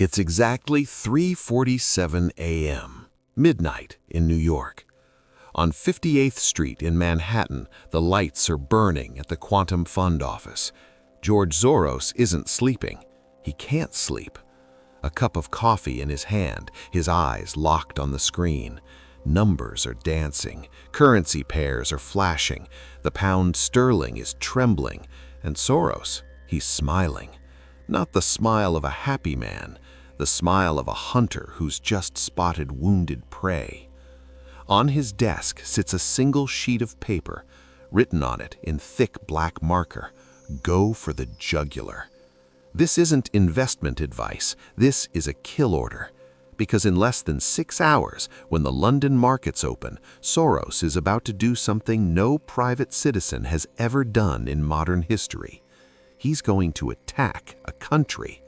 It's exactly 3:47 a.m., midnight in New York. On 58th Street in Manhattan, the lights are burning at the Quantum Fund office. George Soros isn't sleeping. He can't sleep. A cup of coffee in his hand, his eyes locked on the screen. Numbers are dancing, currency pairs are flashing, the pound sterling is trembling, and Soros, he's smiling. Not the smile of a happy man, the smile of a hunter who's just spotted wounded prey. On his desk sits a single sheet of paper, written on it in thick black marker, "Go for the jugular." This isn't investment advice, this is a kill order. Because in less than 6 hours, when the London markets open, Soros is about to do something no private citizen has ever done in modern history. He's going to attack a country,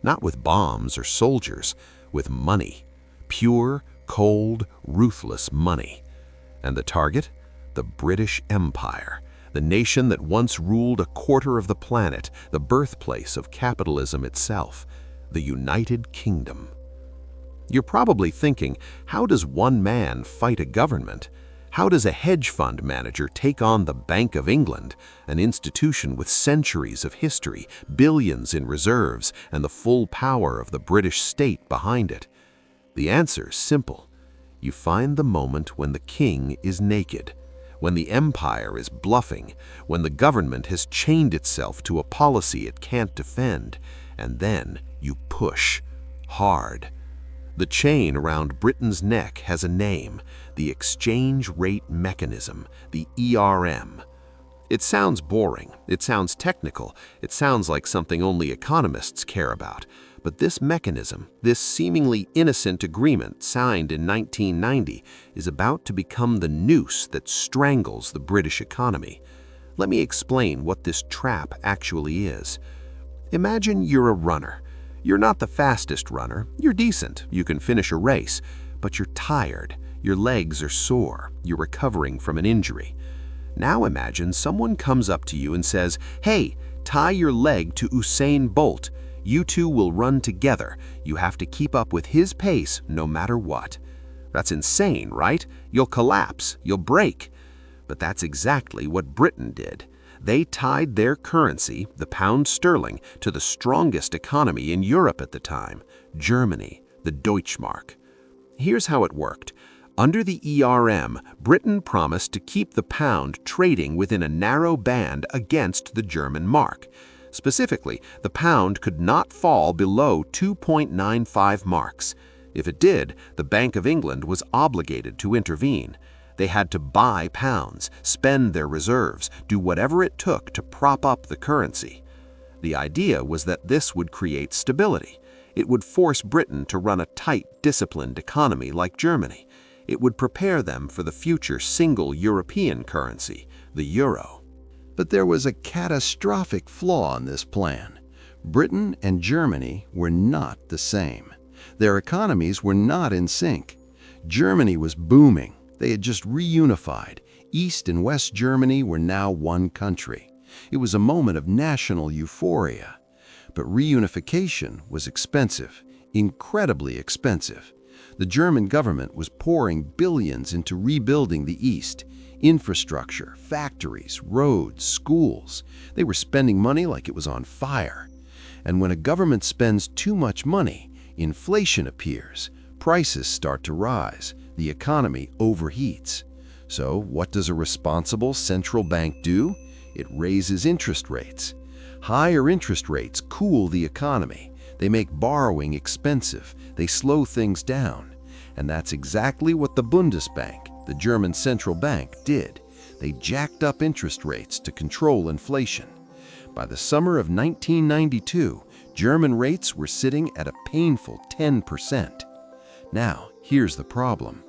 not with bombs or soldiers, with money. Pure, cold, ruthless money. And the target? The British Empire, the nation that once ruled a quarter of the planet, the birthplace of capitalism itself, the United Kingdom. You're probably thinking, how does one man fight a government? How does a hedge fund manager take on the Bank of England, an institution with centuries of history, billions in reserves, and the full power of the British state behind it? The answer's simple. You find the moment when the king is naked, when the empire is bluffing, when the government has chained itself to a policy it can't defend, and then you push hard. The chain around Britain's neck has a name, the exchange rate mechanism, the ERM. It sounds boring, it sounds technical, it sounds like something only economists care about. But this mechanism, this seemingly innocent agreement signed in 1990, is about to become the noose that strangles the British economy. Let me explain what this trap actually is. Imagine you're a runner. You're not the fastest runner, you're decent, you can finish a race, but you're tired, your legs are sore, you're recovering from an injury. Now imagine someone comes up to you and says, "Hey, tie your leg to Usain Bolt. You two will run together. You have to keep up with his pace no matter what." That's insane, right? You'll collapse, you'll break. But that's exactly what Britain did. They tied their currency, the pound sterling, to the strongest economy in Europe at the time, Germany, the Deutschmark. Here's how it worked. Under the ERM, Britain promised to keep the pound trading within a narrow band against the German mark. Specifically, the pound could not fall below 2.95 marks. If it did, the Bank of England was obligated to intervene. They had to buy pounds, spend their reserves, do whatever it took to prop up the currency. The idea was that this would create stability. It would force Britain to run a tight, disciplined economy like Germany. It would prepare them for the future single European currency, the euro. But there was a catastrophic flaw in this plan. Britain and Germany were not the same. Their economies were not in sync. Germany was booming. They had just reunified. East and West Germany were now one country. It was a moment of national euphoria. But reunification was expensive, incredibly expensive. The German government was pouring billions into rebuilding the East. Infrastructure, factories, roads, schools. They were spending money like it was on fire. And when a government spends too much money, inflation appears. Prices start to rise. The economy overheats. So what does a responsible central bank do? It raises interest rates. Higher interest rates cool the economy. They make borrowing expensive. They slow things down. And that's exactly what the Bundesbank, the German central bank, did. They jacked up interest rates to control inflation. By the summer of 1992, German rates were sitting at a painful 10%. Now, here's the problem.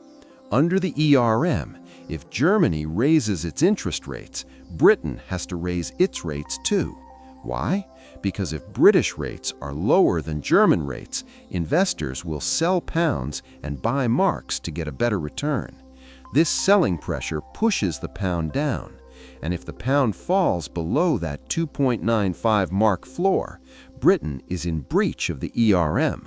Under the ERM, if Germany raises its interest rates, Britain has to raise its rates too. Why? Because if British rates are lower than German rates, investors will sell pounds and buy marks to get a better return. This selling pressure pushes the pound down, and if the pound falls below that 2.95 mark floor, Britain is in breach of the ERM.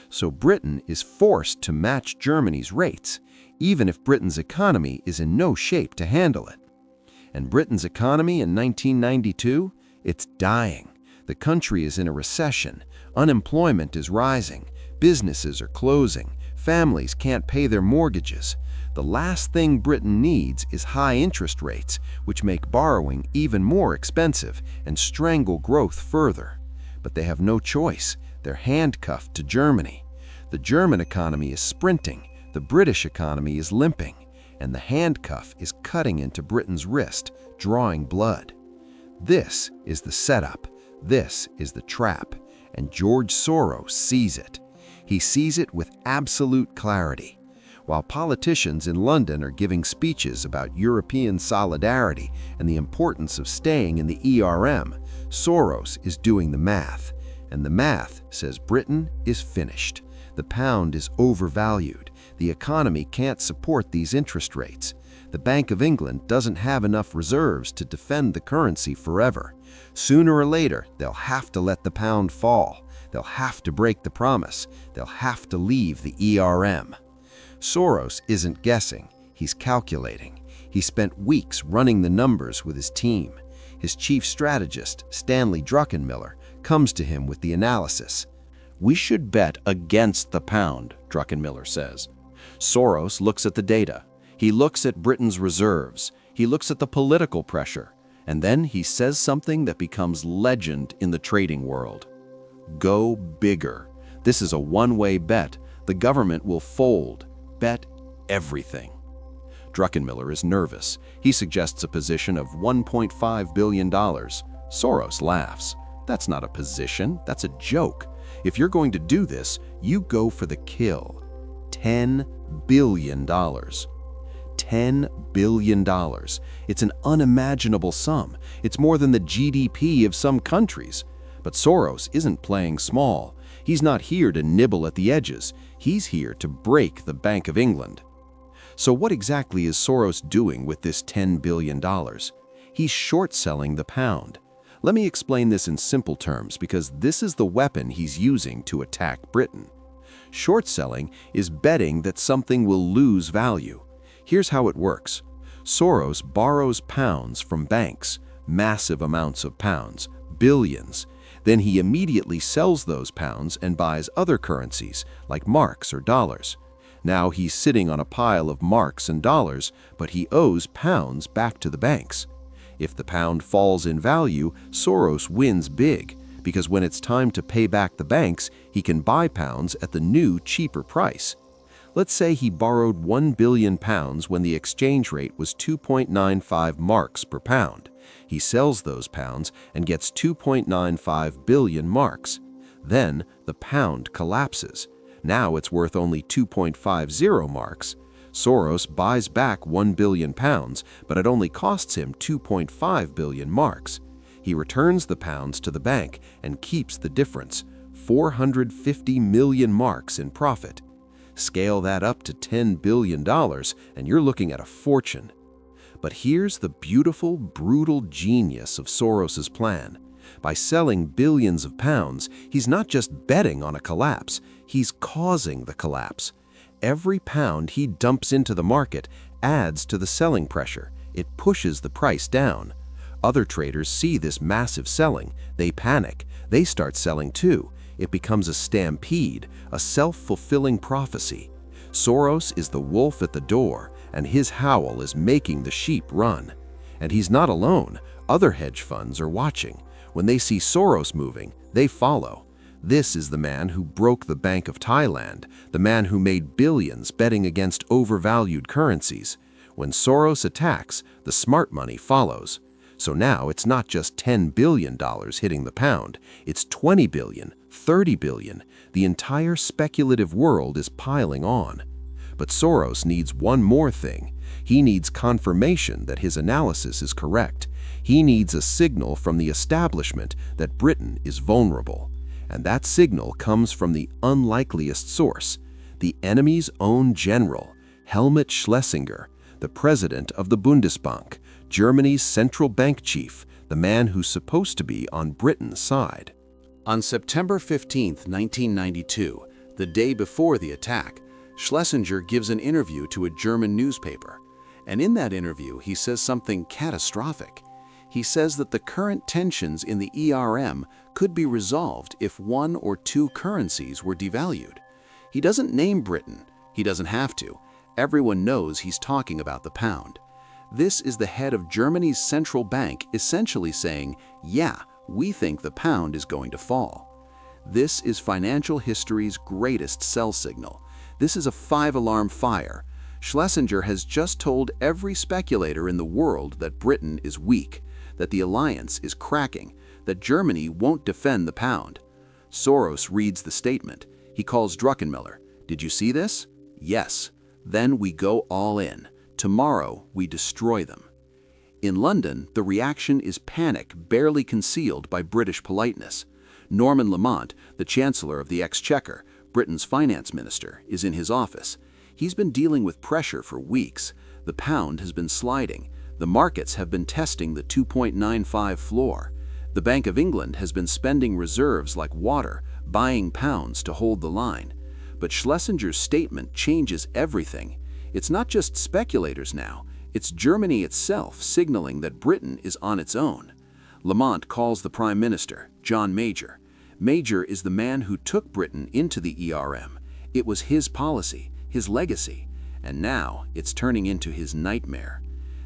So Britain is forced to match Germany's rates, even if Britain's economy is in no shape to handle it. And Britain's economy in 1992? It's dying. The country is in a recession. Unemployment is rising. Businesses are closing. Families can't pay their mortgages. The last thing Britain needs is high interest rates, which make borrowing even more expensive and strangle growth further. But they have no choice. They're handcuffed to Germany. The German economy is sprinting. The British economy is limping. And the handcuff is cutting into Britain's wrist, drawing blood. This is the setup. This is the trap. And George Soros sees it. He sees it with absolute clarity. While politicians in London are giving speeches about European solidarity and the importance of staying in the ERM, Soros is doing the math. And the math says Britain is finished. The pound is overvalued. The economy can't support these interest rates. The Bank of England doesn't have enough reserves to defend the currency forever. Sooner or later, they'll have to let the pound fall. They'll have to break the promise. They'll have to leave the ERM. Soros isn't guessing. He's calculating. He spent weeks running the numbers with his team. His chief strategist, Stanley Druckenmiller, comes to him with the analysis. We should bet against the pound, Druckenmiller says. Soros looks at the data. He looks at Britain's reserves. He looks at the political pressure. And then he says something that becomes legend in the trading world. Go bigger. This is a one-way bet. The government will fold. Bet everything. Druckenmiller is nervous. He suggests a position of $1.5 billion. Soros laughs. That's not a position. That's a joke. If you're going to do this, you go for the kill. $10 billion. $10 billion. It's an unimaginable sum. It's more than the GDP of some countries. But Soros isn't playing small. He's not here to nibble at the edges. He's here to break the Bank of England. So what exactly is Soros doing with this $10 billion? He's short-selling the pound. Let me explain this in simple terms because this is the weapon he's using to attack Britain. Short-selling is betting that something will lose value. Here's how it works. Soros borrows pounds from banks, massive amounts of pounds, billions. Then he immediately sells those pounds and buys other currencies, like marks or dollars. Now he's sitting on a pile of marks and dollars, but he owes pounds back to the banks. If the pound falls in value, Soros wins big, because when it's time to pay back the banks, he can buy pounds at the new, cheaper price. Let's say he borrowed 1 billion pounds when the exchange rate was 2.95 marks per pound. He sells those pounds and gets 2.95 billion marks. Then the pound collapses. Now it's worth only 2.50 marks. Soros buys back 1 billion pounds, but it only costs him 2.5 billion marks. He returns the pounds to the bank and keeps the difference, 450 million marks in profit. Scale that up to $10 billion, and you're looking at a fortune. But here's the beautiful, brutal genius of Soros's plan. By selling billions of pounds, he's not just betting on a collapse, he's causing the collapse. Every pound he dumps into the market adds to the selling pressure. It pushes the price down. Other traders see this massive selling. They panic. They start selling too. It becomes a stampede, a self-fulfilling prophecy. Soros is the wolf at the door, and his howl is making the sheep run. And he's not alone. Other hedge funds are watching. When they see Soros moving, they follow. This is the man who broke the Bank of Thailand, the man who made billions betting against overvalued currencies. When Soros attacks, the smart money follows. So now it's not just $10 billion hitting the pound, it's 20 billion, 30 billion. The entire speculative world is piling on. But Soros needs one more thing. He needs confirmation that his analysis is correct. He needs a signal from the establishment that Britain is vulnerable. And that signal comes from the unlikeliest source, the enemy's own general, Helmut Schlesinger, the president of the Bundesbank, Germany's central bank chief, the man who's supposed to be on Britain's side. On September 15, 1992, The day before the attack, Schlesinger gives an interview to a German newspaper. And in that interview, he says something catastrophic. He says that the current tensions in the ERM could be resolved if one or two currencies were devalued. He doesn't name Britain. He doesn't have to. Everyone knows he's talking about the pound. This is the head of Germany's central bank essentially saying, yeah, we think the pound is going to fall. This is financial history's greatest sell signal. This is a 5-alarm fire. Schlesinger has just told every speculator in the world that Britain is weak, that the alliance is cracking, that Germany won't defend the pound. Soros reads the statement. He calls Druckenmiller. Did you see this? Yes. Then we go all in. Tomorrow we destroy them. In London, the reaction is panic barely concealed by British politeness. Norman Lamont, the Chancellor of the Exchequer, Britain's finance minister, is in his office. He's been dealing with pressure for weeks. The pound has been sliding. The markets have been testing the 2.95 floor. The Bank of England has been spending reserves like water, buying pounds to hold the line. But Schlesinger's statement changes everything. It's not just speculators now. It's Germany itself signaling that Britain is on its own. Lamont calls the Prime Minister, John Major. Major is the man who took Britain into the ERM. It was his policy, his legacy, and now it's turning into his nightmare.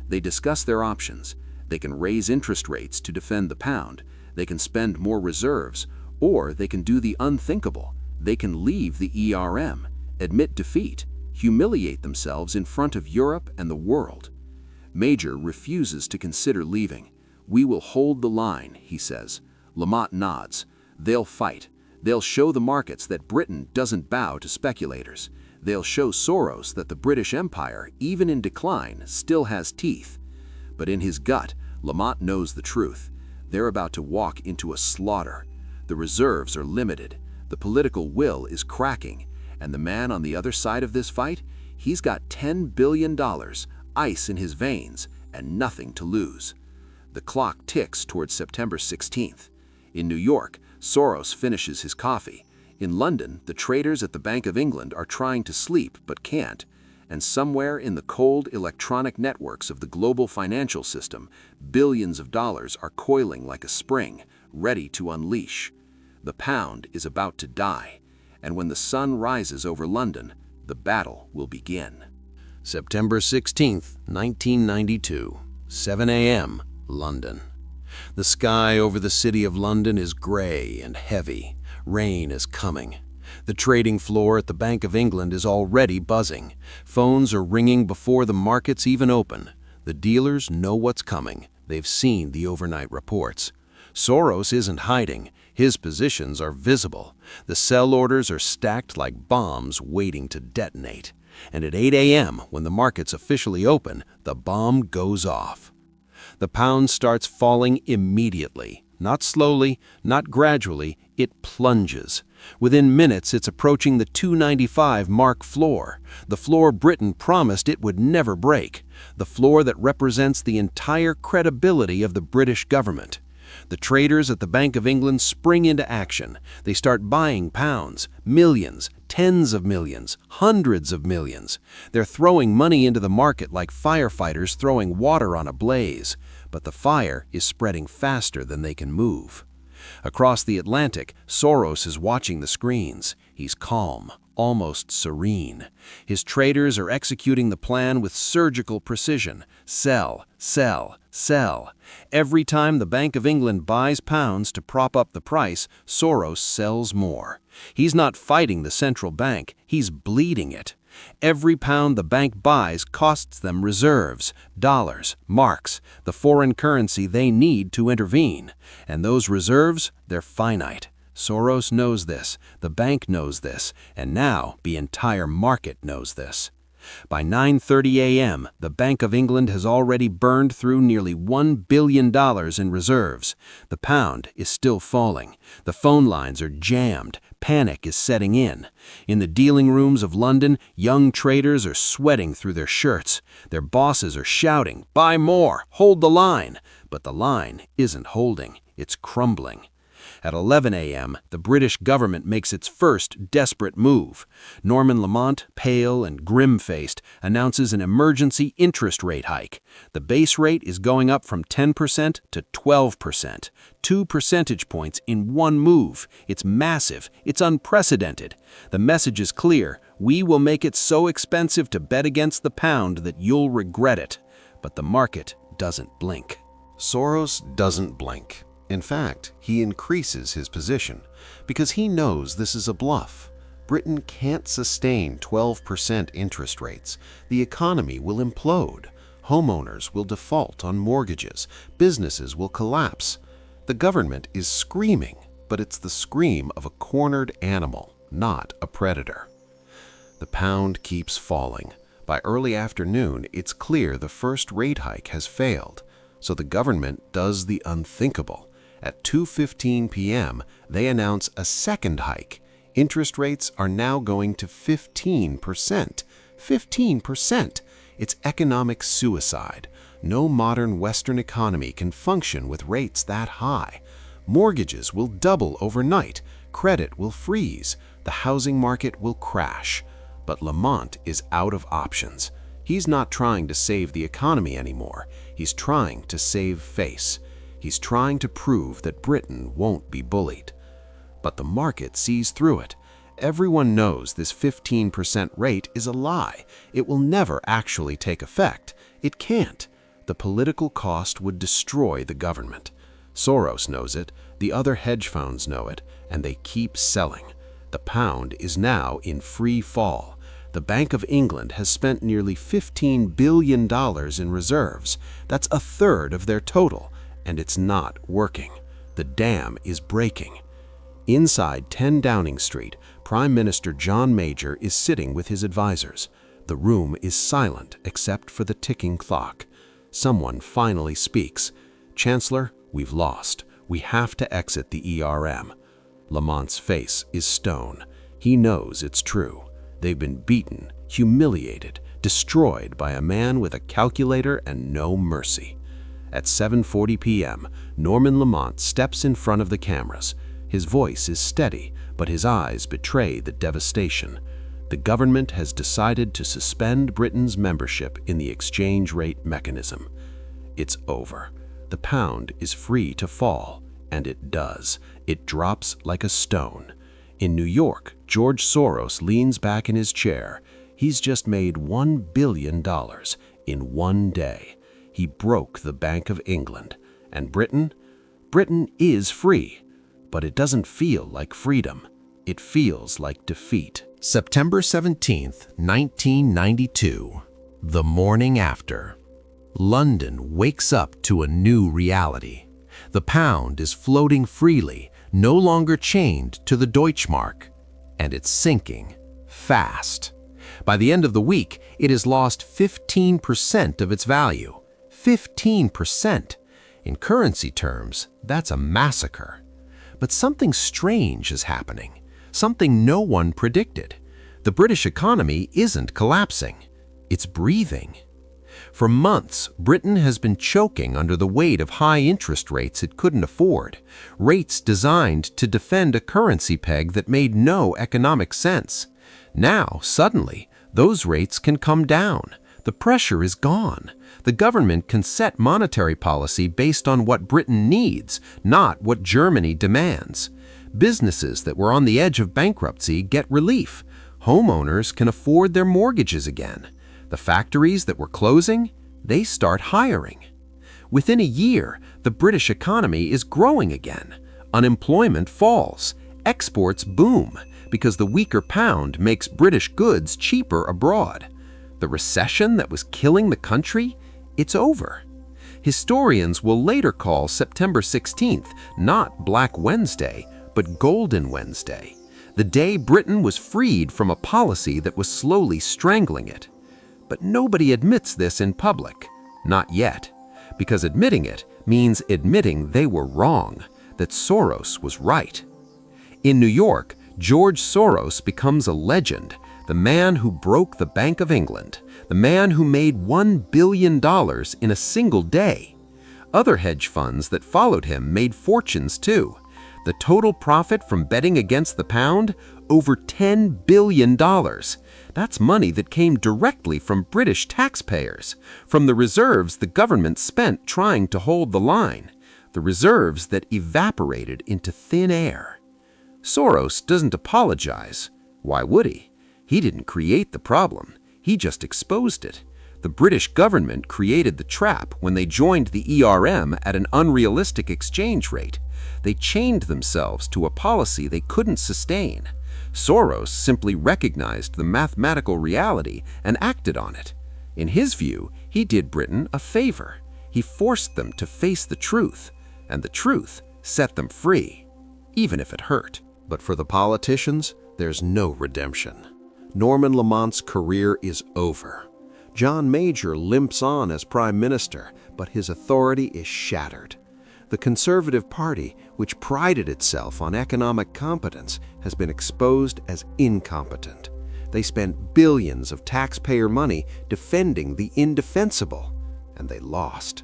They discuss their options. They can raise interest rates to defend the pound, they can spend more reserves, or they can do the unthinkable. They can leave the ERM, admit defeat, humiliate themselves in front of Europe and the world. Major refuses to consider leaving. We will hold the line, he says. Lamont nods. They'll fight. They'll show the markets that Britain doesn't bow to speculators. They'll show Soros that the British Empire, even in decline, still has teeth. But in his gut, Lamont knows the truth. They're about to walk into a slaughter. The reserves are limited. The political will is cracking. And the man on the other side of this fight, he's got $10 billion, ice in his veins, and nothing to lose. The clock ticks towards September 16th. In New York, Soros finishes his coffee. In London, the traders at the Bank of England are trying to sleep but can't. And somewhere in the cold electronic networks of the global financial system, billions of dollars are coiling like a spring, ready to unleash. The pound is about to die, and when the sun rises over London, the battle will begin. September 16th, 1992, 7 a.m., London. The sky over the city of London is gray and heavy. Rain is coming. The trading floor at the Bank of England is already buzzing. Phones are ringing before the markets even open. The dealers know what's coming. They've seen the overnight reports. Soros isn't hiding. His positions are visible. The sell orders are stacked like bombs waiting to detonate. And at 8 a.m., when the markets officially open, the bomb goes off. The pound starts falling immediately. Not slowly, not gradually, it plunges. Within minutes, it's approaching the 295 mark floor, the floor Britain promised it would never break, the floor that represents the entire credibility of the British government. The traders at the Bank of England spring into action. They start buying pounds, millions, tens of millions, hundreds of millions. They're throwing money into the market like firefighters throwing water on a blaze. But the fire is spreading faster than they can move. Across the Atlantic, Soros is watching the screens. He's calm, almost serene. His traders are executing the plan with surgical precision. Sell, sell, sell. Every time the Bank of England buys pounds to prop up the price, Soros sells more. He's not fighting the central bank, he's bleeding it. Every pound the bank buys costs them reserves, dollars, marks, the foreign currency they need to intervene. And those reserves, they're finite. Soros knows this, the bank knows this, and now the entire market knows this. By 9:30 a.m., the Bank of England has already burned through nearly $1 billion in reserves. The pound is still falling. The phone lines are jammed. Panic is setting in. In the dealing rooms of London, young traders are sweating through their shirts. Their bosses are shouting, "Buy more! Hold the line!" But the line isn't holding. It's crumbling. At 11 a.m., the British government makes its first desperate move. Norman Lamont, pale and grim-faced, announces an emergency interest rate hike. The base rate is going up from 10% to 12%. 2 percentage points in one move. It's massive. It's unprecedented. The message is clear. We will make it so expensive to bet against the pound that you'll regret it. But the market doesn't blink. Soros doesn't blink. In fact, he increases his position because he knows this is a bluff. Britain can't sustain 12% interest rates. The economy will implode. Homeowners will default on mortgages. Businesses will collapse. The government is screaming, but it's the scream of a cornered animal, not a predator. The pound keeps falling. By early afternoon, it's clear the first rate hike has failed. So the government does the unthinkable. At 2:15 p.m., they announce a second hike. Interest rates are now going to 15%. 15%! It's economic suicide. No modern Western economy can function with rates that high. Mortgages will double overnight. Credit will freeze. The housing market will crash. But Lamont is out of options. He's not trying to save the economy anymore. He's trying to save face. He's trying to prove that Britain won't be bullied. But the market sees through it. Everyone knows this 15% rate is a lie. It will never actually take effect. It can't. The political cost would destroy the government. Soros knows it, the other hedge funds know it, and they keep selling. The pound is now in free fall. The Bank of England has spent nearly $15 billion in reserves. That's a third of their total, and it's not working. The dam is breaking. Inside 10 Downing Street, Prime Minister John Major is sitting with his advisors. The room is silent except for the ticking clock. Someone finally speaks. "Chancellor, we've lost. We have to exit the ERM." Lamont's face is stone. He knows it's true. They've been beaten, humiliated, destroyed by a man with a calculator and no mercy. At 7:40 p.m., Norman Lamont steps in front of the cameras. His voice is steady, but his eyes betray the devastation. The government has decided to suspend Britain's membership in the exchange rate mechanism. It's over. The pound is free to fall, and it does. It drops like a stone. In New York, George Soros leans back in his chair. He's just made $1 billion in one day. He broke the Bank of England. And Britain? Britain is free, but it doesn't feel like freedom. It feels like defeat. September 17th, 1992, the morning after. London wakes up to a new reality. The pound is floating freely, no longer chained to the Deutschmark, and it's sinking fast. By the end of the week, it has lost 15% of its value. 15%! In currency terms, that's a massacre. But something strange is happening, something no one predicted. The British economy isn't collapsing, it's breathing. For months, Britain has been choking under the weight of high interest rates it couldn't afford, rates designed to defend a currency peg that made no economic sense. Now, suddenly, those rates can come down. The pressure is gone. The government can set monetary policy based on what Britain needs, not what Germany demands. Businesses that were on the edge of bankruptcy get relief. Homeowners can afford their mortgages again. The factories that were closing, they start hiring. Within a year, the British economy is growing again. Unemployment falls. Exports boom because the weaker pound makes British goods cheaper abroad. The recession that was killing the country, it's over. Historians will later call September 16th not Black Wednesday, but Golden Wednesday, the day Britain was freed from a policy that was slowly strangling it. But nobody admits this in public, not yet, because admitting it means admitting they were wrong, that Soros was right. In New York, George Soros becomes a legend, the man who broke the Bank of England, the man who made $1 billion in a single day. Other hedge funds that followed him made fortunes too. The total profit from betting against the pound? Over $10 billion. That's money that came directly from British taxpayers, from the reserves the government spent trying to hold the line, the reserves that evaporated into thin air. Soros doesn't apologize. Why would he? He didn't create the problem. He just exposed it. The British government created the trap when they joined the ERM at an unrealistic exchange rate. They chained themselves to a policy they couldn't sustain. Soros simply recognized the mathematical reality and acted on it. In his view, he did Britain a favor. He forced them to face the truth, and the truth set them free, even if it hurt. But for the politicians, there's no redemption. Norman Lamont's career is over. John Major limps on as Prime Minister, but his authority is shattered. The Conservative Party, which prided itself on economic competence, has been exposed as incompetent. They spent billions of taxpayer money defending the indefensible, and they lost.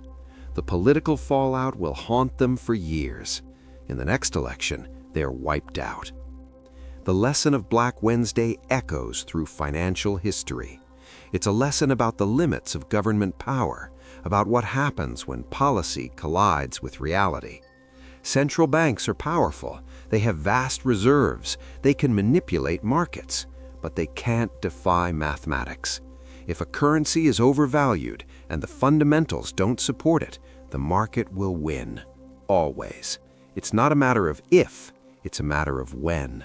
The political fallout will haunt them for years. In the next election, they are wiped out. The lesson of Black Wednesday echoes through financial history. It's a lesson about the limits of government power, about what happens when policy collides with reality. Central banks are powerful. They have vast reserves. They can manipulate markets, but they can't defy mathematics. If a currency is overvalued and the fundamentals don't support it, the market will win. Always. It's not a matter of if, it's a matter of when.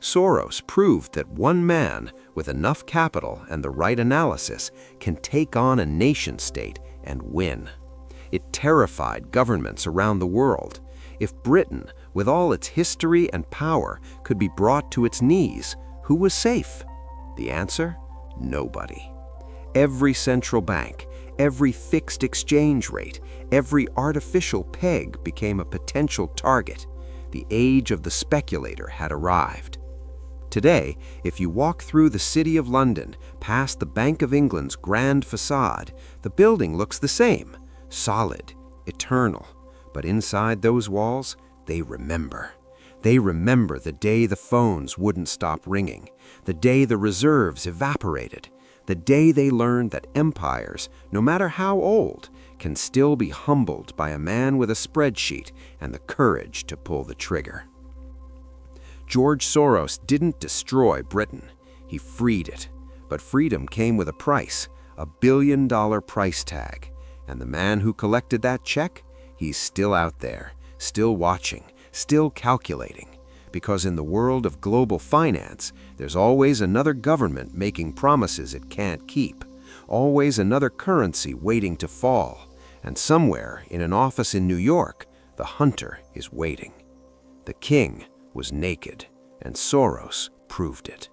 Soros proved that one man with enough capital and the right analysis can take on a nation-state and win. It terrified governments around the world. If Britain, with all its history and power, could be brought to its knees, who was safe? The answer? Nobody. Every central bank, every fixed exchange rate, every artificial peg became a potential target. The age of the speculator had arrived. Today, if you walk through the City of London, past the Bank of England's grand facade, the building looks the same, solid, eternal. But inside those walls, they remember. They remember the day the phones wouldn't stop ringing, the day the reserves evaporated, the day they learned that empires, no matter how old, can still be humbled by a man with a spreadsheet and the courage to pull the trigger. George Soros didn't destroy Britain. He freed it. But freedom came with a price, a billion-dollar price tag. And the man who collected that check, he's still out there, still watching, still calculating. Because in the world of global finance, there's always another government making promises it can't keep, always another currency waiting to fall. And somewhere in an office in New York, the hunter is waiting. The king was naked, and Soros proved it.